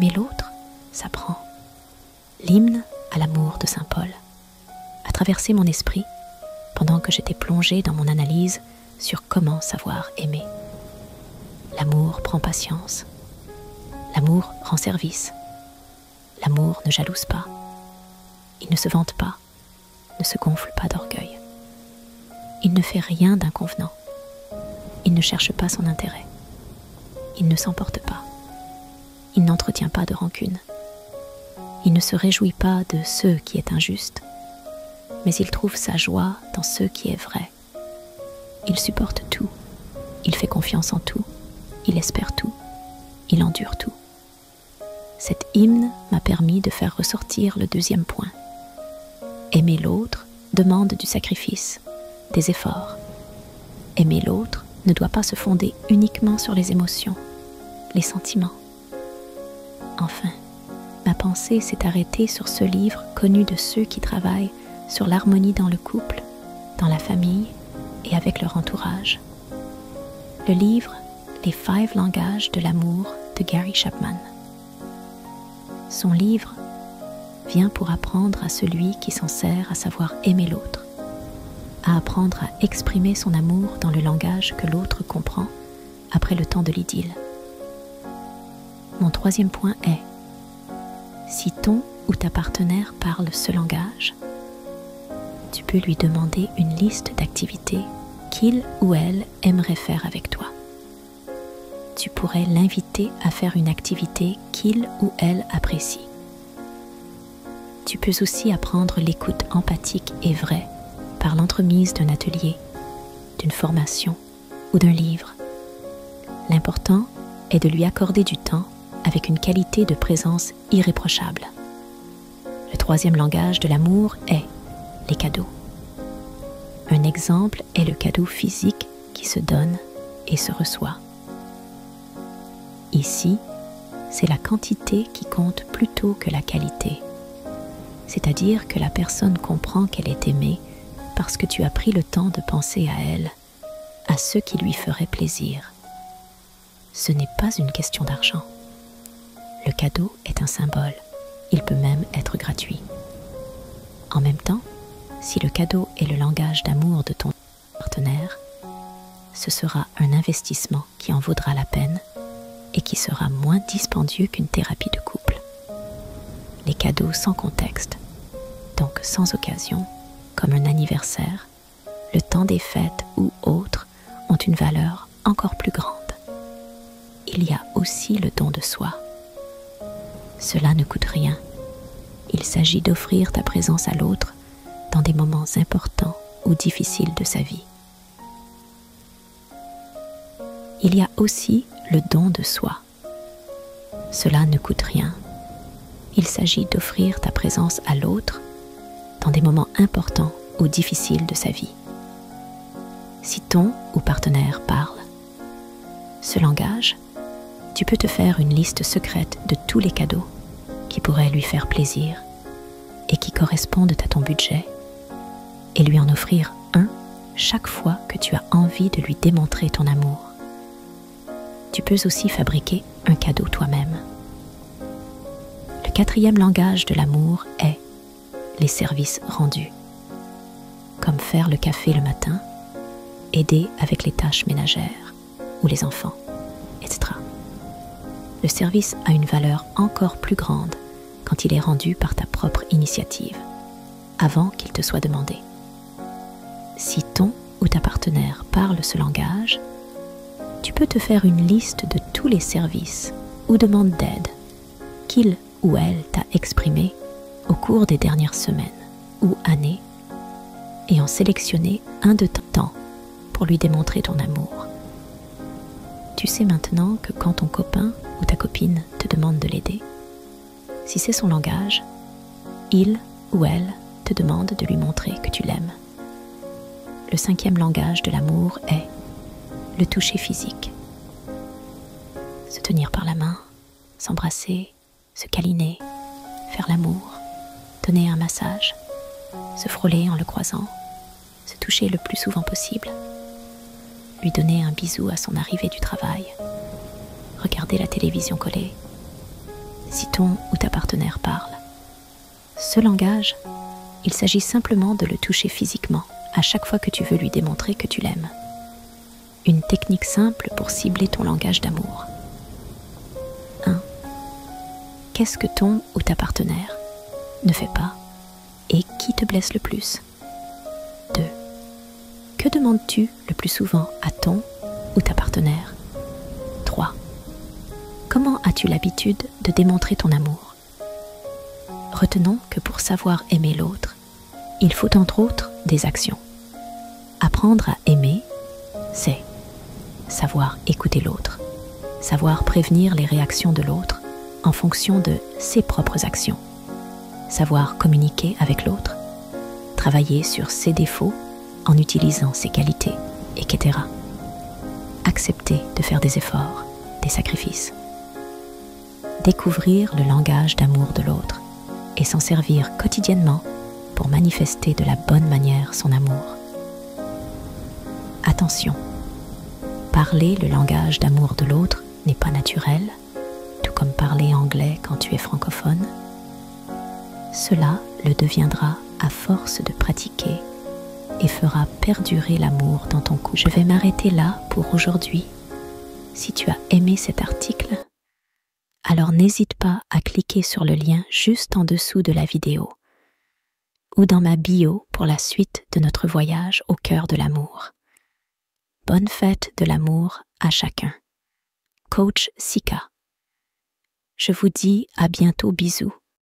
Aimer l'autre s'apprend. L'hymne à l'amour de saint Paul a traversé mon esprit pendant que j'étais plongée dans mon analyse sur comment savoir aimer. L'amour prend patience. L'amour rend service. L'amour ne jalouse pas. Il ne se vante pas, ne se gonfle pas d'orgueil. Il ne fait rien d'inconvenant. Il ne cherche pas son intérêt. Il ne s'emporte pas. Il n'entretient pas de rancune. Il ne se réjouit pas de ce qui est injuste, mais il trouve sa joie dans ce qui est vrai. Il supporte tout. Il fait confiance en tout. Il espère tout. Il endure tout. Cet hymne m'a permis de faire ressortir le deuxième point. Aimer l'autre demande du sacrifice, des efforts. Aimer l'autre ne doit pas se fonder uniquement sur les émotions, les sentiments. Enfin, ma pensée s'est arrêtée sur ce livre connu de ceux qui travaillent sur l'harmonie dans le couple, dans la famille et avec leur entourage. Le livre « Les 5 langages de l'amour » de Gary Chapman. Son livre vient pour apprendre à celui qui s'en sert à savoir aimer l'autre, à apprendre à exprimer son amour dans le langage que l'autre comprend après le temps de l'idylle. Mon troisième point est: si ton ou ta partenaire parle ce langage, tu peux lui demander une liste d'activités qu'il ou elle aimerait faire avec toi. Tu pourrais l'inviter à faire une activité qu'il ou elle apprécie. Tu peux aussi apprendre l'écoute empathique et vraie par l'entremise d'un atelier, d'une formation ou d'un livre. L'important est de lui accorder du temps avec une qualité de présence irréprochable. Le troisième langage de l'amour est les cadeaux. Un exemple est le cadeau physique qui se donne et se reçoit. Ici, c'est la quantité qui compte plutôt que la qualité. C'est-à-dire que la personne comprend qu'elle est aimée parce que tu as pris le temps de penser à elle, à ce qui lui ferait plaisir. Ce n'est pas une question d'argent. Le cadeau est un symbole. Il peut même être gratuit. En même temps, si le cadeau est le langage d'amour de ton partenaire, ce sera un investissement qui en vaudra la peine et qui sera moins dispendieux qu'une thérapie de couple. Les cadeaux sans contexte, donc sans occasion, comme un anniversaire, le temps des fêtes ou autres, ont une valeur encore plus grande. Il y a aussi le don de soi. Cela ne coûte rien. Il s'agit d'offrir ta présence à l'autre dans des moments importants ou difficiles de sa vie. Il y a aussi le don de soi. Cela ne coûte rien. Il s'agit d'offrir ta présence à l'autre dans des moments importants ou difficiles de sa vie. Si ton ou partenaire parle ce langage, tu peux te faire une liste secrète de tous les cadeaux qui pourraient lui faire plaisir et qui correspondent à ton budget et lui en offrir un chaque fois que tu as envie de lui démontrer ton amour. Tu peux aussi fabriquer un cadeau toi-même. Le quatrième langage de l'amour est les services rendus, comme faire le café le matin, aider avec les tâches ménagères ou les enfants, etc. Le service a une valeur encore plus grande quand il est rendu par ta propre initiative, avant qu'il te soit demandé. Si ton ou ta partenaire parle ce langage, tu peux te faire une liste de tous les services ou demandes d'aide qu'il ou elle t'a exprimés au cours des dernières semaines ou années et en sélectionner un de temps pour lui démontrer ton amour. Tu sais maintenant que quand ton copain ou ta copine te demande de l'aider, si c'est son langage, il ou elle te demande de lui montrer que tu l'aimes. Le cinquième langage de l'amour est le toucher physique. Se tenir par la main, s'embrasser, se câliner, faire l'amour, donner un massage, se frôler en le croisant, se toucher le plus souvent possible, lui donner un bisou à son arrivée du travail, regarder la télévision collée. si ton ou ta partenaire parle. Ce langage, il s'agit simplement de le toucher physiquement à chaque fois que tu veux lui démontrer que tu l'aimes. Une technique simple pour cibler ton langage d'amour. 1. Qu'est-ce que ton ou ta partenaire ne fait pas et qui te blesse le plus? 2. Que demandes-tu le plus souvent à ton ou ta partenaire? 3. Comment as-tu l'habitude de démontrer ton amour? Retenons que pour savoir aimer l'autre, il faut entre autres des actions. Apprendre à aimer, c'est savoir écouter l'autre, savoir prévenir les réactions de l'autre en fonction de ses propres actions, savoir communiquer avec l'autre, travailler sur ses défauts en utilisant ses qualités, etc. Accepter de faire des efforts, des sacrifices. Découvrir le langage d'amour de l'autre et s'en servir quotidiennement pour manifester de la bonne manière son amour. Attention, parler le langage d'amour de l'autre n'est pas naturel, tout comme parler anglais quand tu es francophone. Cela le deviendra à force de pratiquer et fera perdurer l'amour dans ton couple. Je vais m'arrêter là pour aujourd'hui. Si tu as aimé cet article, alors n'hésite pas à cliquer sur le lien juste en dessous de la vidéo ou dans ma bio pour la suite de notre voyage au cœur de l'amour. Bonne fête de l'amour à chacun. Coach Sika. Je vous dis à bientôt, bisous.